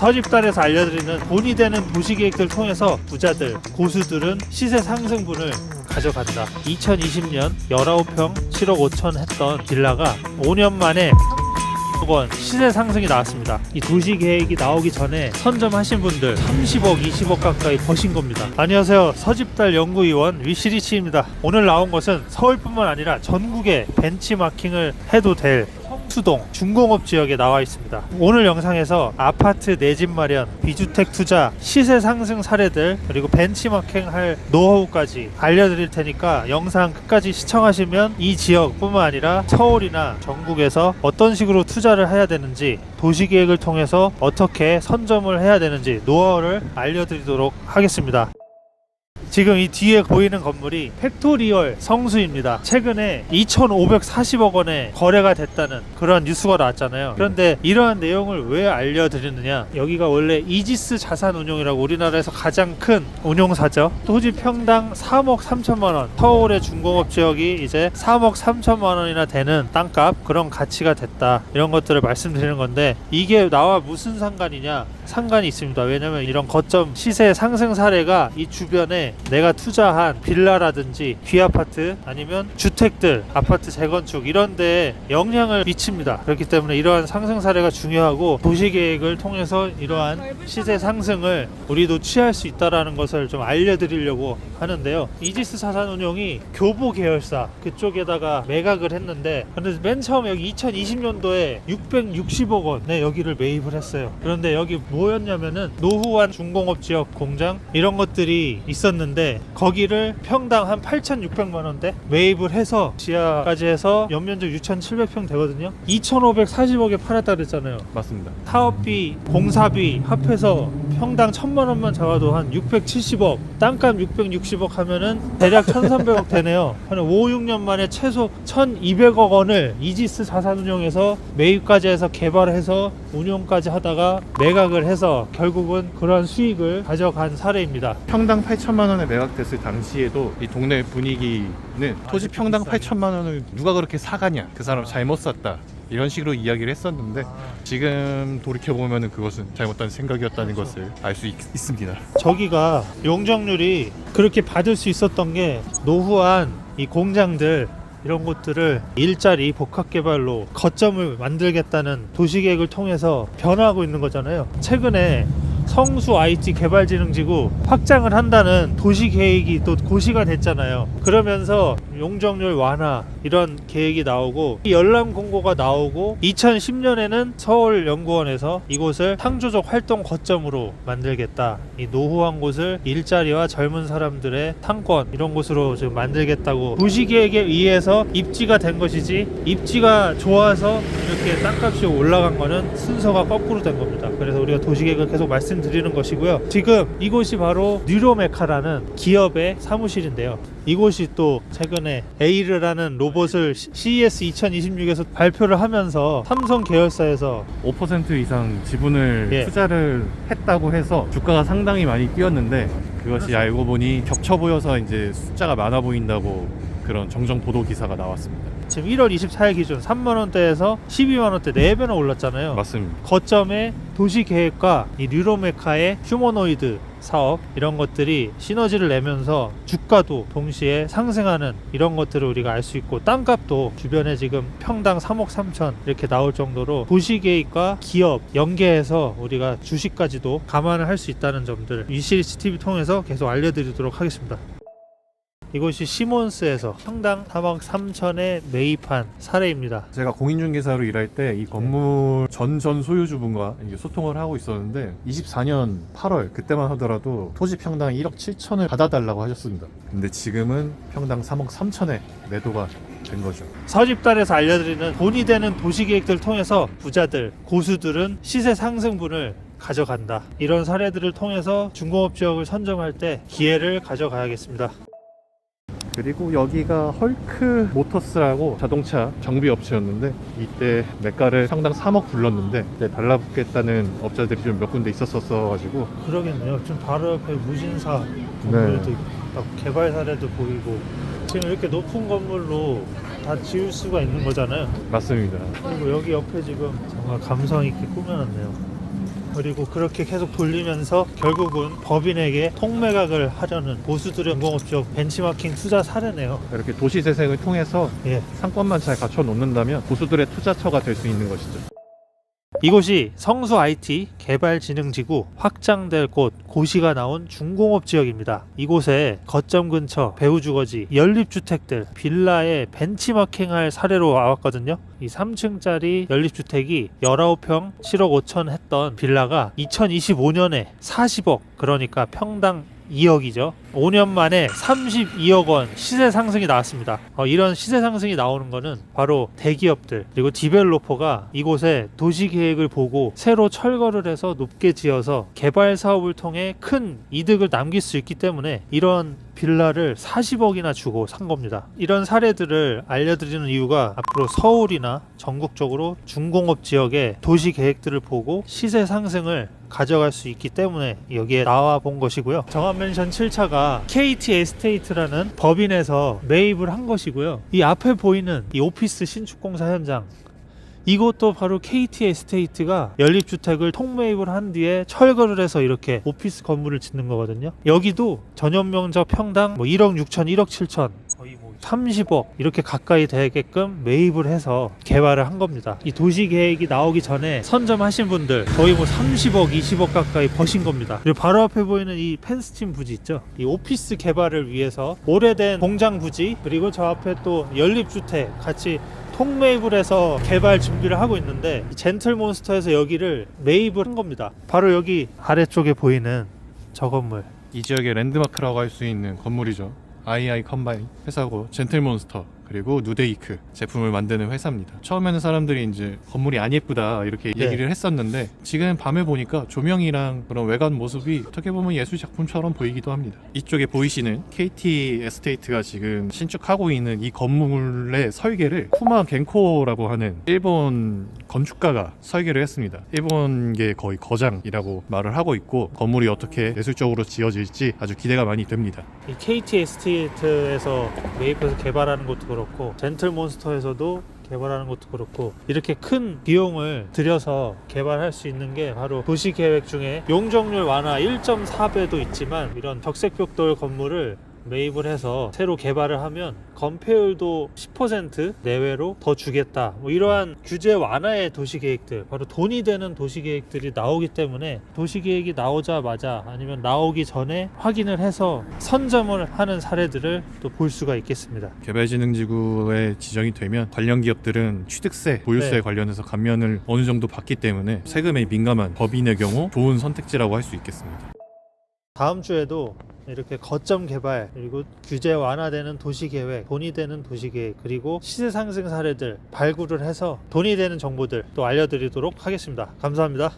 서집달에서 알려드리는 돈이 되는 도시계획들 통해서 부자들, 고수들은 시세 상승분을 가져간다. 2020년 19평 7억 5천 했던 빌라가 5년 만에 원 시세 상승이 나왔습니다. 이 도시계획이 나오기 전에 선점하신 분들 30억, 20억 가까이 버신 겁니다. 안녕하세요. 서집달 연구위원 위시리치입니다. 오늘 나온 것은 서울뿐만 아니라 전국에 벤치마킹을 해도 될 성수동 중공업 지역에 나와 있습니다. 오늘 영상에서 아파트 내 집 마련, 비주택 투자, 시세 상승 사례들, 그리고 벤치마킹 할 노하우까지 알려드릴 테니까 영상 끝까지 시청하시면 이 지역뿐만 아니라 서울이나 전국에서 어떤 식으로 투자를 해야 되는지, 도시계획을 통해서 어떻게 선점을 해야 되는지 노하우를 알려드리도록 하겠습니다. 지금 이 뒤에 보이는 건물이 팩토리얼 성수입니다. 최근에 2,540억 원에 거래가 됐다는 그런 뉴스가 나왔잖아요. 그런데 이러한 내용을 왜 알려드리느냐, 여기가 원래 이지스 자산운용이라고 우리나라에서 가장 큰 운용사죠. 토지 평당 3억 3천만 원, 서울의 중공업 지역이 이제 3억 3천만 원이나 되는 땅값, 그런 가치가 됐다, 이런 것들을 말씀드리는 건데, 이게 나와 무슨 상관이냐? 상관이 있습니다. 왜냐면 이런 거점 시세 상승 사례가 이 주변에 내가 투자한 빌라라든지 귀아파트, 아니면 주택들, 아파트 재건축 이런 데에 영향을 미칩니다. 그렇기 때문에 이러한 상승 사례가 중요하고, 도시계획을 통해서 이러한 시세 상승을 우리도 취할 수 있다는 것을 좀 알려드리려고 하는데요. 이지스 자산운용이 교보 계열사 그쪽에다가 매각을 했는데, 근데 맨 처음 여기 2020년도에 660억 원에 여기를 매입을 했어요. 그런데 여기 뭐였냐면은 노후한 중공업 지역 공장 이런 것들이 있었는데, 거기를 평당 한 8,600만 원대 매입을 해서 지하까지 해서 연면적 6,700평 되거든요. 2,540억에 팔았다 그랬잖아요. 맞습니다. 사업비, 공사비 합해서 평당 1,000만 원만 잡아도 한 670억, 땅값 660억 하면은 대략 1,300억 되네요. 한 5, 6년 만에 최소 1,200억 원을 이지스 자산운용에서 매입까지 해서 개발해서 운용까지 하다가 매각을 해서 결국은 그러한 수익을 가져간 사례입니다. 평당 8천만 원에 매각됐을 당시에도 이 동네 분위기는 토지 평당 8천만 원을 누가 그렇게 사가냐, 그 사람 잘못 샀다, 이런 식으로 이야기를 했었는데, 지금 돌이켜보면 그것은 잘못된 생각이었다는 것을 알 수 있습니다. 저기가 용적률이 그렇게 받을 수 있었던 게 노후한 이 공장들 이런 곳들을 일자리 복합개발로 거점을 만들겠다는 도시계획을 통해서 변화하고 있는 거잖아요. 최근에 성수 IT 개발지능지구 확장을 한다는 도시계획이 또 고시가 됐잖아요. 그러면서 용적률 완화 이런 계획이 나오고, 이 열람 공고가 나오고, 2010년에는 서울연구원에서 이곳을 창조적 활동 거점으로 만들겠다, 이 노후한 곳을 일자리와 젊은 사람들의 상권 이런 곳으로 지금 만들겠다고 도시계획에 의해서 입지가 된 것이지, 입지가 좋아서 이렇게 땅값이 올라간 거는 순서가 거꾸로 된 겁니다. 그래서 우리가 도시계획을 계속 말씀드리는 것이고요. 지금 이곳이 바로 뉴로메카라는 기업의 사무실인데요. 이곳이 또 최근에 에이르라는 로봇을 CES 2026에서 발표를 하면서 삼성 계열사에서 5% 이상 지분을 투자를 했다고 해서 주가가 상당히 많이 뛰었는데, 그것이 알고 보니 겹쳐 보여서 이제 숫자가 많아 보인다고 그런 정정 보도 기사가 나왔습니다. 지금 1월 24일 기준 3만원대에서 12만원대 4배나 올랐잖아요. 맞습니다. 거점의 도시계획과 이 뉴로메카의 휴머노이드 사업 이런 것들이 시너지를 내면서 주가도 동시에 상승하는 이런 것들을 우리가 알 수 있고, 땅값도 주변에 지금 평당 3억 3천 이렇게 나올 정도로 도시계획과 기업 연계해서 우리가 주식까지도 감안을 할 수 있다는 점들 위시리치 TV 통해서 계속 알려드리도록 하겠습니다. 이곳이 시몬스에서 평당 3억 3천에 매입한 사례입니다. 제가 공인중개사로 일할 때 이 건물 전 소유주분과 소통을 하고 있었는데, 24년 8월 그때만 하더라도 토지 평당 1억 7천을 받아달라고 하셨습니다. 근데 지금은 평당 3억 3천에 매도가 된 거죠. 서집달에서 알려드리는 돈이 되는 도시계획들 통해서 부자들, 고수들은 시세 상승분을 가져간다. 이런 사례들을 통해서 중공업 지역을 선점할 때 기회를 가져가야겠습니다. 그리고 여기가 헐크 모터스라고 자동차 정비 업체였는데, 이때 매가를 상당 3억 불렀는데 그때 달라붙겠다는 업자들이 좀 몇 군데 있었어가지고. 그러겠네요. 지금 바로 옆에 무신사 건물도 딱 개발 사례도 보이고, 지금 이렇게 높은 건물로 다 지을 수가 있는 거잖아요. 맞습니다. 그리고 여기 옆에 지금 정말 감성 있게 꾸며놨네요. 그리고 그렇게 계속 돌리면서 결국은 법인에게 통매각을 하려는 보수들의 공공업지역 벤치마킹 투자 사례네요. 이렇게 도시 재생을 통해서 예. 상권만 잘 갖춰 놓는다면 보수들의 투자처가 될 수 있는 것이죠. 이곳이 성수 IT 개발진흥지구 확장될 곳 고시가 나온 중공업 지역입니다. 이곳에 거점 근처 배우주거지, 연립주택들, 빌라에 벤치마킹할 사례로 나왔거든요. 이 3층짜리 연립주택이 19평 7억 5천 했던 빌라가 2025년에 40억, 그러니까 평당 2억이죠. 5년 만에 32억 원 시세 상승이 나왔습니다. 이런 시세 상승이 나오는 거는 바로 대기업들 그리고 디벨로퍼가 이곳에 도시 계획을 보고 새로 철거를 해서 높게 지어서 개발 사업을 통해 큰 이득을 남길 수 있기 때문에 이런 빌라를 40억이나 주고 산 겁니다. 이런 사례들을 알려드리는 이유가 앞으로 서울이나 전국적으로 중공업 지역의 도시 계획들을 보고 시세 상승을 가져갈 수 있기 때문에 여기에 나와 본 것이고요. 정한맨션 7차가 KT 에스테이트라는 법인에서 매입을 한 것이고요. 이 앞에 보이는 이 오피스 신축공사 현장, 이것도 바로 KT 에스테이트가 연립주택을 통매입을 한 뒤에 철거를 해서 이렇게 오피스 건물을 짓는 거거든요. 여기도 전용면적 평당 1억 6천, 1억 7천, 거의 30억 이렇게 가까이 되게끔 매입을 해서 개발을 한 겁니다. 이 도시계획이 나오기 전에 선점하신 분들 거의 30억, 20억 가까이 버신 겁니다. 그리고 바로 앞에 보이는 이 펜스팀 부지 있죠. 이 오피스 개발을 위해서 오래된 공장 부지, 그리고 저 앞에 또 연립주택 같이 통매입을 해서 개발 준비를 하고 있는데 젠틀몬스터에서 여기를 매입을 한 겁니다. 바로 여기 아래쪽에 보이는 저 건물, 이 지역의 랜드마크라고 할 수 있는 건물이죠. II 컴바인 회사고 젠틀몬스터 그리고 누데이크 제품을 만드는 회사입니다. 처음에는 사람들이 이제 건물이 안 예쁘다 이렇게 네. 얘기를 했었는데 지금 밤에 보니까 조명이랑 그런 외관 모습이 어떻게 보면 예술 작품처럼 보이기도 합니다. 이쪽에 보이시는 KT 에스테이트가 지금 신축하고 있는 이 건물의 설계를 쿠마 겐코라고 하는 일본 건축가가 설계를 했습니다. 일본계 거의 거장이라고 말을 하고 있고 건물이 어떻게 예술적으로 지어질지 아주 기대가 많이 됩니다. 이 KT 에스테이트에서 매입해서 개발하는 것도 그렇고 젠틀몬스터에서도 개발하는 것도 그렇고 이렇게 큰 비용을 들여서 개발할 수 있는 게 바로 도시계획 중에 용적률 완화 1.4배도 있지만 이런 적색벽돌 건물을 매입을 해서 새로 개발을 하면 건폐율도 10% 내외로 더 주겠다, 이러한 규제 완화의 도시계획들, 바로 돈이 되는 도시계획들이 나오기 때문에 도시계획이 나오자마자 아니면 나오기 전에 확인을 해서 선점을 하는 사례들을 또 볼 수가 있겠습니다. 개발진흥지구에 지정이 되면 관련 기업들은 취득세, 보유세 네. 관련해서 감면을 어느 정도 받기 때문에 세금에 민감한 법인의 경우 좋은 선택지라고 할 수 있겠습니다. 다음 주에도 이렇게 거점 개발, 그리고 규제 완화되는 도시계획, 돈이 되는 도시계획, 그리고 시세 상승 사례들 발굴을 해서 돈이 되는 정보들 또 알려드리도록 하겠습니다. 감사합니다.